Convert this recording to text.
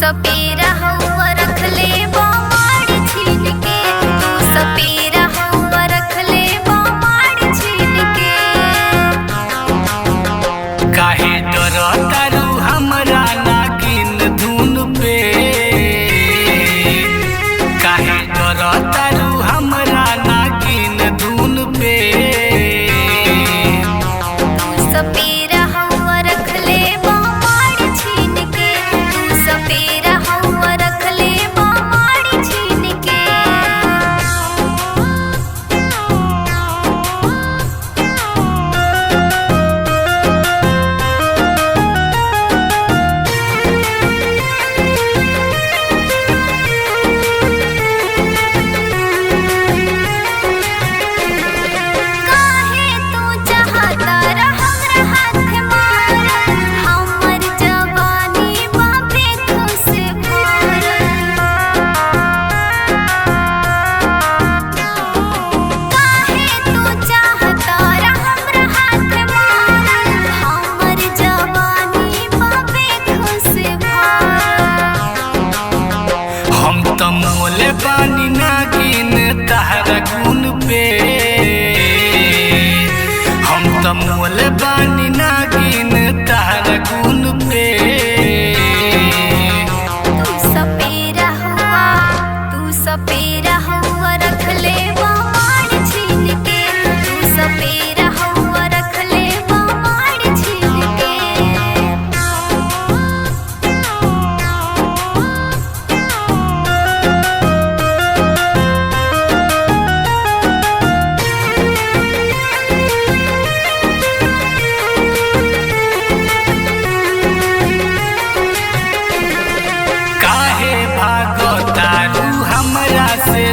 सपेरा हवा रख ले बामाड़ छीन के, तू सपेरा हवा रख ले बामाड़ छीन के। काहे डरतारू हमरा नागिन धुन पे, काहे डरतारू हमरा नागिन धुन पे। तू सपेरा हवा रख ले बामाड़ छीन के, तू सपेरा हवा रख ले बामाड़ छीन के। काहे तू चाहता रह हमरा हाथ मार, हमर जवानी बापे खुश भर। काहे तू चाहता रह हमरा हाथ मार, हमर जवानी बापे खुश भर। हम त मोले बानी नागिन तहरा गुन पे, हम त मोले बानी नागिन तहरा गुन पे। तू सपेरा हवा रख ले बामाड़ छीन के, तू सपेरा हवा रख ले बामाड़ छीन के। काहे भागतारू हमरा से